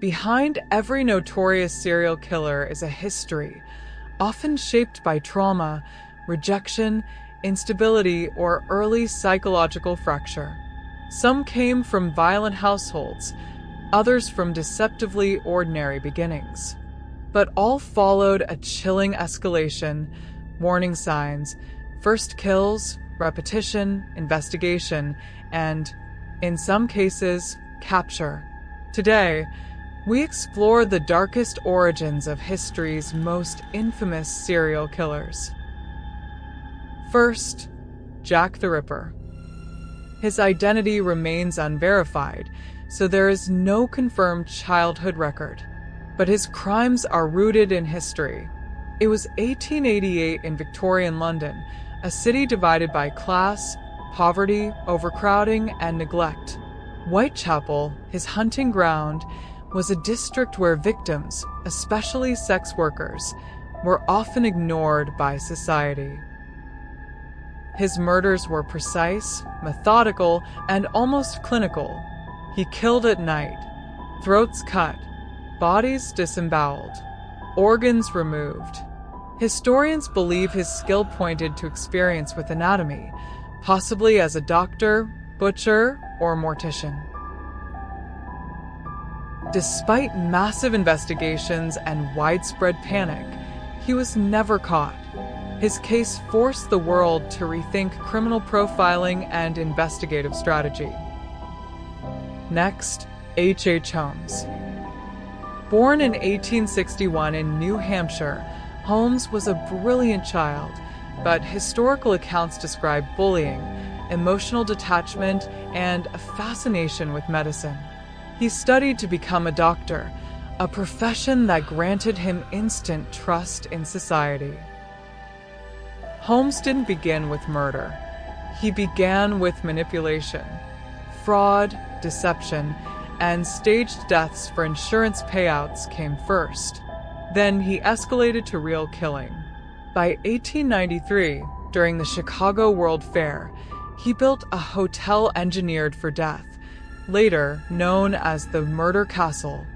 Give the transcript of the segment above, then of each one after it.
Behind every notorious serial killer is a history, often shaped by trauma, rejection, instability, or early psychological fracture. Some came from violent households, others from deceptively ordinary beginnings. But all followed a chilling escalation, warning signs, first kills, repetition, investigation, and, in some cases, capture. Today, we explore the darkest origins of history's most infamous serial killers. First, Jack the Ripper. His identity remains unverified, so there is no confirmed childhood record. But his crimes are rooted in history. It was 1888 in Victorian London, a city divided by class, poverty, overcrowding, and neglect. Whitechapel, his hunting ground, was a district where victims, especially sex workers, were often ignored by society. His murders were precise, methodical, and almost clinical. He killed at night, throats cut, bodies disemboweled, organs removed. Historians believe his skill pointed to experience with anatomy, possibly as a doctor, butcher, or mortician. Despite massive investigations and widespread panic, he was never caught. His case forced the world to rethink criminal profiling and investigative strategy. Next, H. Holmes. Born in 1861 in New Hampshire, Holmes was a brilliant child, but historical accounts describe bullying, emotional detachment, and a fascination with medicine. He studied to become a doctor, a profession that granted him instant trust in society. Holmes didn't begin with murder. He began with manipulation, fraud, deception, and staged deaths for insurance payouts came first. Then he escalated to real killing. By 1893, during the Chicago World Fair, he built a hotel engineered for death, later known as the Murder Castle.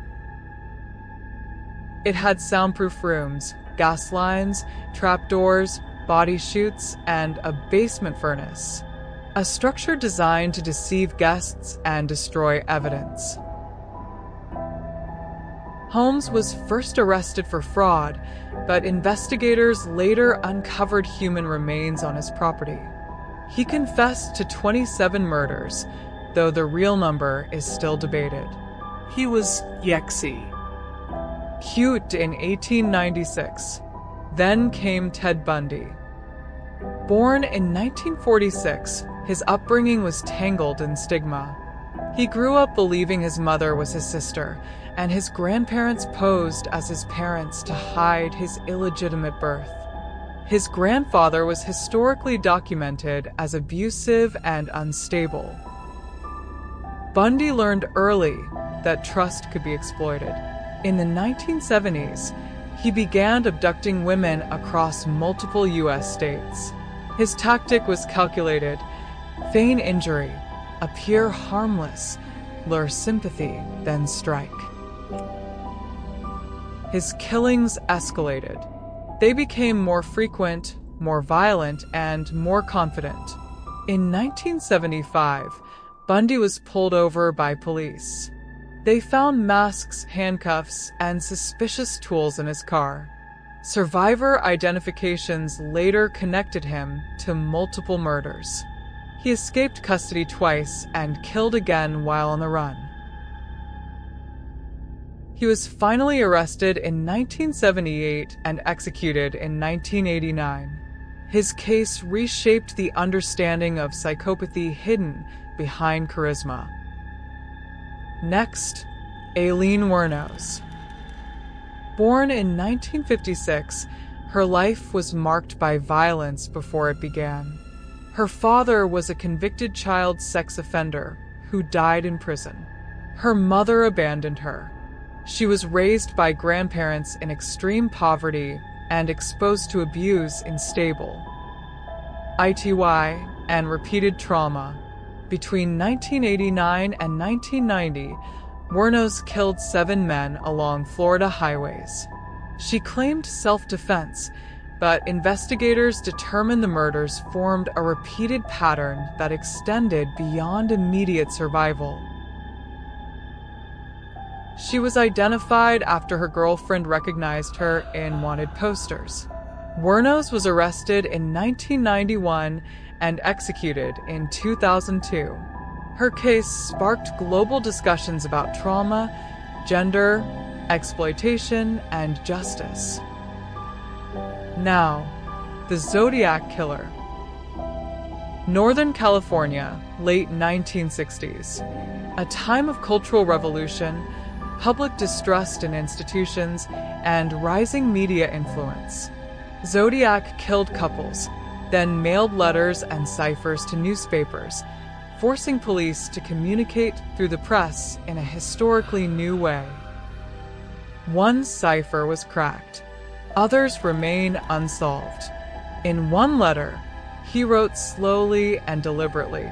It had soundproof rooms, gas lines, trapdoors, body chutes, and a basement furnace. A structure designed to deceive guests and destroy evidence. Holmes was first arrested for fraud, but investigators later uncovered human remains on his property. He confessed to 27 murders, though the real number is still debated. He was Yexi. Cute in 1896. Then came Ted Bundy. Born in 1946, his upbringing was tangled in stigma. He grew up believing his mother was his sister, and his grandparents posed as his parents to hide his illegitimate birth. His grandfather was historically documented as abusive and unstable. Bundy learned early that trust could be exploited. In the 1970s, he began abducting women across multiple U.S. states. His tactic was calculated: feign injury, appear harmless, lure sympathy, then strike. His killings escalated. They became more frequent, more violent, and more confident. In 1975, Bundy was pulled over by police. They found masks, handcuffs, and suspicious tools in his car. Survivor identifications later connected him to multiple murders. He escaped custody twice and killed again while on the run. He was finally arrested in 1978 and executed in 1989. His case reshaped the understanding of psychopathy hidden behind charisma. Next, Aileen Wuornos. Born in 1956, her life was marked by violence before it began. Her father was a convicted child sex offender who died in prison. Her mother abandoned her. She was raised by grandparents in extreme poverty and exposed to abuse in stable, ITY, and repeated trauma. Between 1989 and 1990, Wuornos killed 7 men along Florida highways. She claimed self-defense, but investigators determined the murders formed a repeated pattern that extended beyond immediate survival. She was identified after her girlfriend recognized her in wanted posters. Wuornos was arrested in 1991 and executed in 2002. Her case sparked global discussions about trauma, gender, exploitation, and justice. Now, the Zodiac Killer. Northern California, late 1960s. A time of cultural revolution, public distrust in institutions, and rising media influence. Zodiac killed couples, then mailed letters and ciphers to newspapers, forcing police to communicate through the press in a historically new way. One cipher was cracked. Others remain unsolved. In one letter, he wrote slowly and deliberately,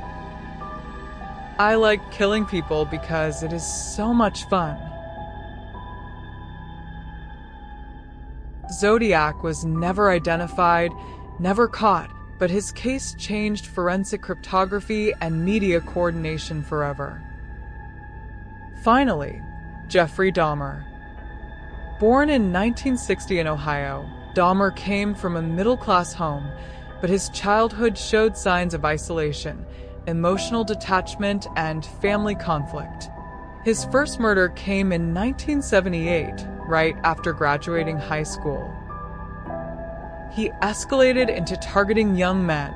"I like killing people because it is so much fun." Zodiac was never identified, never caught, but his case changed forensic cryptography and media coordination forever. Finally, Jeffrey Dahmer. Born in 1960 in Ohio, Dahmer came from a middle-class home, but his childhood showed signs of isolation, emotional detachment, and family conflict. His first murder came in 1978, right after graduating high school. He escalated into targeting young men,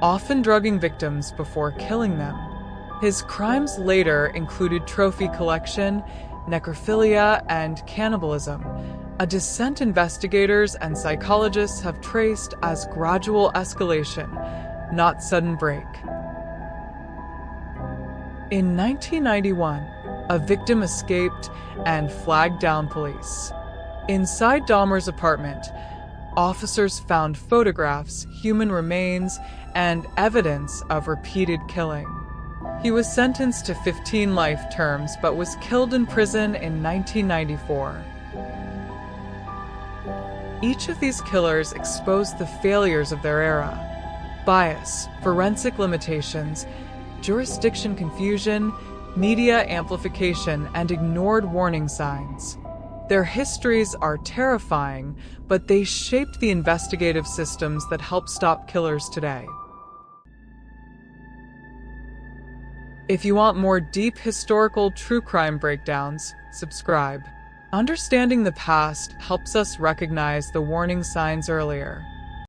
often drugging victims before killing them. His crimes later included trophy collection, necrophilia, and cannibalism, a descent investigators and psychologists have traced as gradual escalation, not sudden break. In 1991, a victim escaped and flagged down police. Inside Dahmer's apartment, officers found photographs, human remains, and evidence of repeated killing. He was sentenced to 15 life terms but was killed in prison in 1994. Each of these killers exposed the failures of their era: bias, forensic limitations, jurisdiction confusion, media amplification, and ignored warning signs. Their histories are terrifying, but they shaped the investigative systems that help stop killers today. If you want more deep historical true crime breakdowns, subscribe. Understanding the past helps us recognize the warning signs earlier.